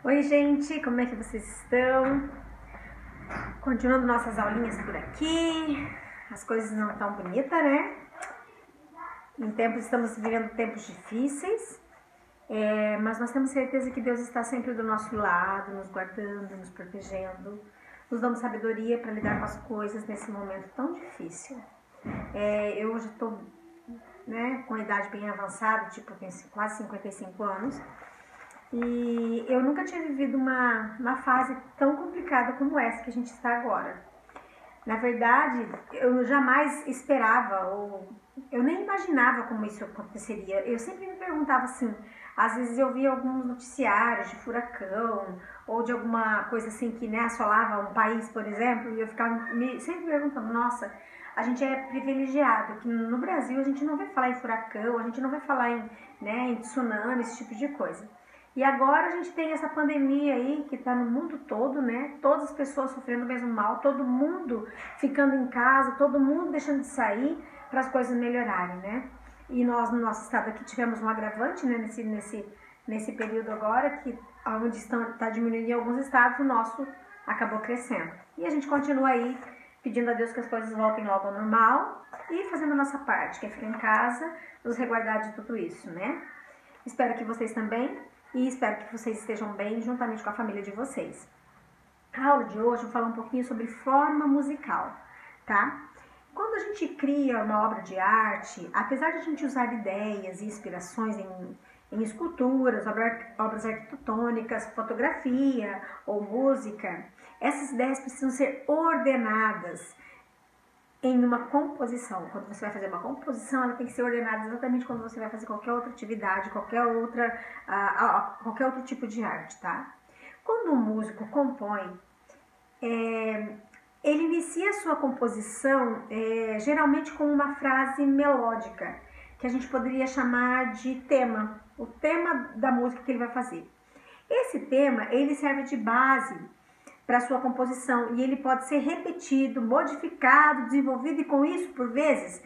Oi, gente, como é que vocês estão? Continuando nossas aulinhas por aqui. As coisas não estão bonitas, né? Estamos vivendo tempos difíceis, mas nós temos certeza que Deus está sempre do nosso lado, nos guardando, nos protegendo, nos dando sabedoria para lidar com as coisas nesse momento tão difícil. Eu hoje estou com a idade bem avançada, tenho quase 55 anos, e eu nunca tinha vivido uma fase tão complicada como essa que a gente está agora. Na verdade, eu jamais esperava, ou eu nem imaginava como isso aconteceria. Eu sempre me perguntava assim, às vezes eu via alguns noticiários de furacão, ou de alguma coisa assim que assolava um país, por exemplo, e eu ficava sempre perguntando, nossa, a gente é privilegiado, que no Brasil a gente não vai falar em furacão, a gente não vai falar em tsunami, esse tipo de coisa. E agora a gente tem essa pandemia aí que está no mundo todo, né? Todas as pessoas sofrendo o mesmo mal, todo mundo ficando em casa, todo mundo deixando de sair para as coisas melhorarem, né? E nós, no nosso estado aqui, tivemos um agravante, né? Nesse período agora, que onde está diminuindo em alguns estados, o nosso acabou crescendo. E a gente continua aí pedindo a Deus que as coisas voltem logo ao normal e fazendo a nossa parte, que é ficar em casa, nos resguardar de tudo isso, né? Espero que vocês também. E espero que vocês estejam bem juntamente com a família de vocês. A aula de hoje eu vou falar um pouquinho sobre forma musical, tá? Quando a gente cria uma obra de arte, apesar de a gente usar ideias e inspirações em esculturas, obras arquitetônicas, fotografia ou música, essas ideias precisam ser ordenadas em uma composição. Quando você vai fazer uma composição, ela tem que ser ordenada exatamente quando você vai fazer qualquer outra atividade, qualquer outro tipo de arte, tá? Quando um músico compõe, ele inicia a sua composição geralmente com uma frase melódica, que a gente poderia chamar de tema, o tema da música que ele vai fazer. Esse tema, ele serve de base para sua composição, e ele pode ser repetido, modificado, desenvolvido, e com isso, por vezes,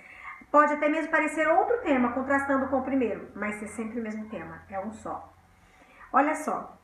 pode até mesmo parecer outro tema, contrastando com o primeiro, mas é sempre o mesmo tema, é um só. Olha só,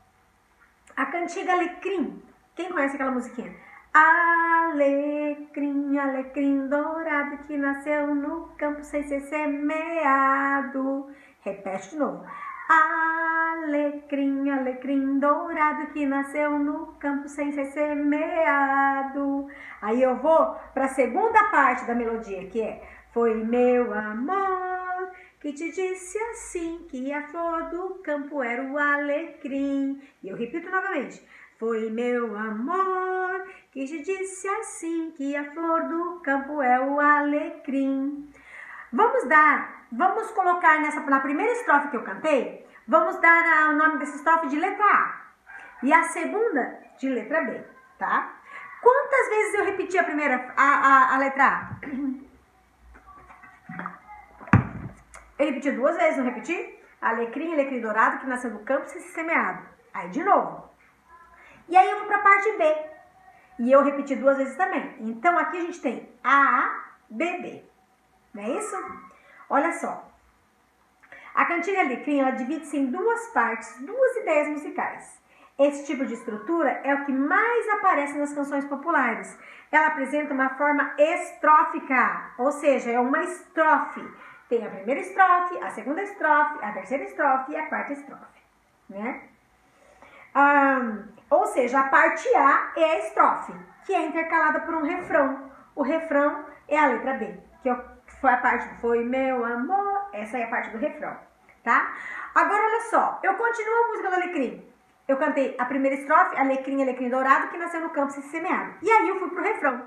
a cantiga Alecrim, quem conhece aquela musiquinha? Alecrim, alecrim dourado que nasceu no campo sem ser semeado. Repete de novo. Alecrim, alecrim dourado que nasceu no campo sem ser semeado. Aí eu vou para a segunda parte da melodia, que é: foi meu amor que te disse assim, que a flor do campo era o alecrim. E eu repito novamente: foi meu amor que te disse assim, que a flor do campo é o alecrim. Vamos colocar na primeira estrofe que eu cantei, vamos dar o nome dessa estrofe de letra A e a segunda de letra B, tá? Quantas vezes eu repeti a letra A? Eu repeti 2 vezes, não repeti? Alecrim, alecrim dourado que nasceu do campo sem ser semeado. Aí de novo. E aí eu vou para a parte B. E eu repeti 2 vezes também. Então aqui a gente tem A, B, B. Não é isso? Olha só. A cantiga Alecrim, ela divide-se em 2 partes, 2 ideias musicais. Esse tipo de estrutura é o que mais aparece nas canções populares. Ela apresenta uma forma estrófica, ou seja, é uma estrofe. Tem a primeira estrofe, a segunda estrofe, a terceira estrofe e a quarta estrofe, né? Ou seja, a parte A é a estrofe, que é intercalada por um refrão. O refrão é a letra B, que foi a parte do foi meu amor, essa é a parte do refrão, tá? Agora, olha só, eu continuo a música do Alecrim. Eu cantei a primeira estrofe, alecrim, alecrim dourado, que nasceu no campo sem ser semeado. E aí eu fui pro refrão.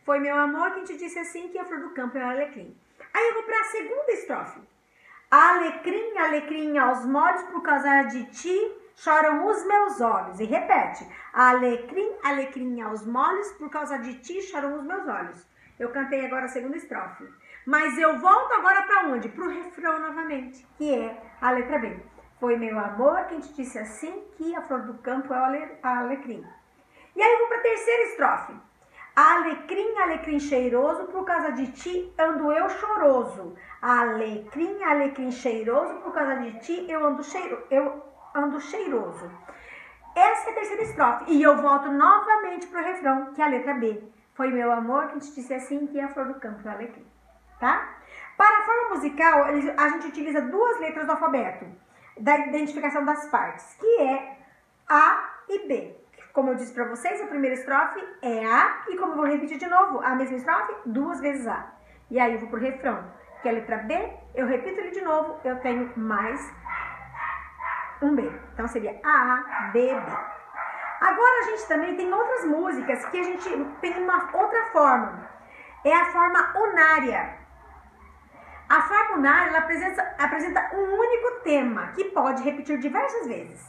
Foi meu amor quem te disse assim, que a flor do campo é o alecrim. Aí eu vou para a segunda estrofe. Alecrim, alecrim aos molhos, por causa de ti choram os meus olhos. E repete. Alecrim, alecrim aos molhos, por causa de ti choram os meus olhos. Eu cantei agora a segunda estrofe. Mas eu volto agora para onde? Para o refrão novamente, que é a letra B. Foi meu amor quem te disse assim, que a flor do campo é o alecrim. E aí eu vou para a terceira estrofe. Alecrim, alecrim cheiroso, por causa de ti ando eu choroso. Alecrim, alecrim cheiroso, por causa de ti eu ando cheiroso. essa é a terceira estrofe. E eu volto novamente pro refrão, que é a letra B. Foi meu amor que te disse assim, que é a flor do campo, que é o alecrim. Tá? Para a forma musical, a gente utiliza duas letras do alfabeto, da identificação das partes, que é A e B. Como eu disse para vocês, a primeira estrofe é A, e como eu vou repetir de novo, a mesma estrofe, duas vezes A. E aí eu vou pro refrão, que é a letra B, eu repito ele de novo, eu tenho mais um B. Então seria A, B, B. Agora a gente também tem outras músicas que a gente tem uma outra forma. É a forma unária. A forma unária ela apresenta um único tema, que pode repetir diversas vezes.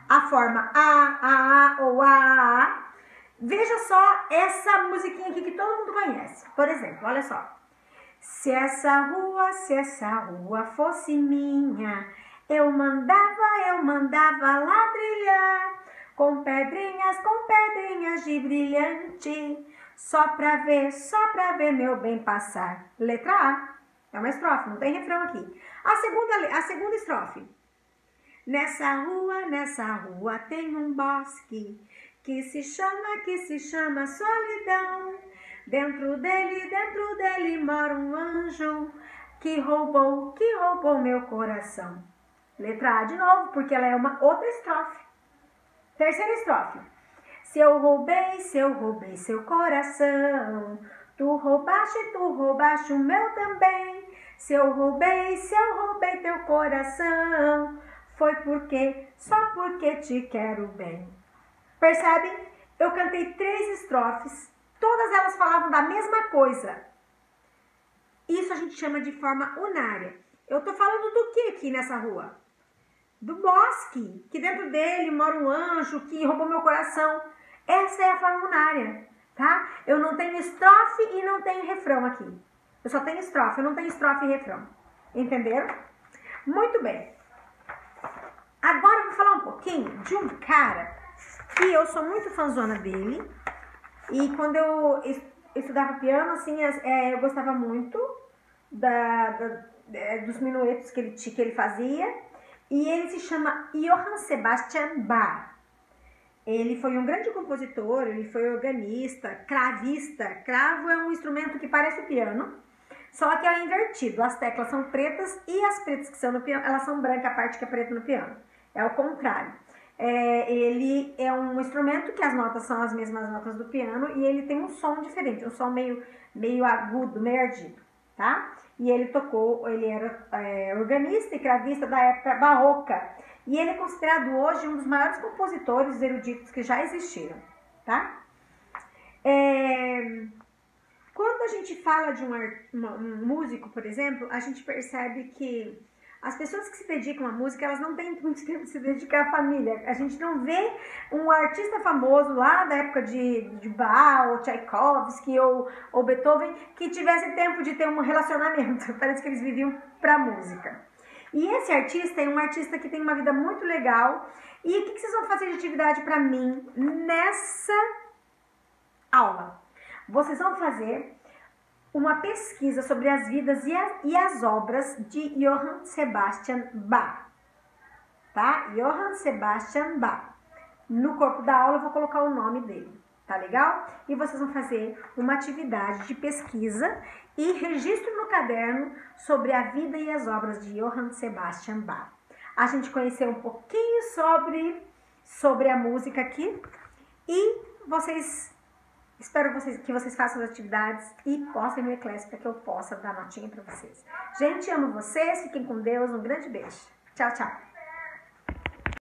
A forma A ou A. Veja só essa musiquinha aqui que todo mundo conhece. Por exemplo, olha só. Se essa rua fosse minha, eu mandava ladrilhar com pedrinhas de brilhante, só pra ver meu bem passar. Letra A. É uma estrofe, não tem refrão aqui. A segunda estrofe. Nessa rua tem um bosque que se chama solidão. Dentro dele mora um anjo que roubou meu coração. Letra A de novo, porque ela é uma outra estrofe. Terceira estrofe. Se eu roubei seu coração, tu roubaste o meu também. Se eu roubei teu coração, foi só porque te quero bem. Percebe? Eu cantei 3 estrofes, todas elas falavam da mesma coisa. Isso a gente chama de forma unária. Eu tô falando do que aqui nessa rua? Do bosque, que dentro dele mora um anjo que roubou meu coração. Essa é a forma unária, tá? Eu não tenho estrofe e não tenho refrão aqui. Eu só tenho estrofe, eu não tenho estrofe e refrão. Entenderam? Muito bem. Agora eu vou falar um pouquinho de um cara que eu sou muito fãzona dele. E quando eu estudava piano, assim, eu gostava muito dos minuetos que ele fazia. E ele se chama Johann Sebastian Bach. Ele foi um grande compositor, ele foi organista, cravista. Cravo é um instrumento que parece o piano, só que é invertido. As teclas são pretas e as pretas que são no piano, elas são brancas, a parte que é preta no piano. É o contrário. Ele é um instrumento que as notas são as mesmas notas do piano e ele tem um som diferente, um som meio agudo, meio ardido, tá? E ele era organista e cravista da época barroca. E ele é considerado hoje um dos maiores compositores eruditos que já existiram, tá? Quando a gente fala de um músico, por exemplo, a gente percebe que as pessoas que se dedicam à música, elas não têm muito tempo de se dedicar à família. A gente não vê um artista famoso lá da época de Bach, ou Tchaikovsky, ou Beethoven, que tivesse tempo de ter um relacionamento. Parece que eles viviam pra música. E esse artista é um artista que tem uma vida muito legal. E o que vocês vão fazer de atividade para mim nessa aula? Vocês vão fazer uma pesquisa sobre as vidas e as obras de Johann Sebastian Bach. Tá? Johann Sebastian Bach. No corpo da aula eu vou colocar o nome dele. Tá legal? E vocês vão fazer uma atividade de pesquisa e registro no caderno sobre a vida e as obras de Johann Sebastian Bach. A gente conheceu um pouquinho sobre a música aqui e espero que vocês façam as atividades e postem no Eclésio para que eu possa dar notinha para vocês. Gente, amo vocês, fiquem com Deus, um grande beijo. Tchau, tchau.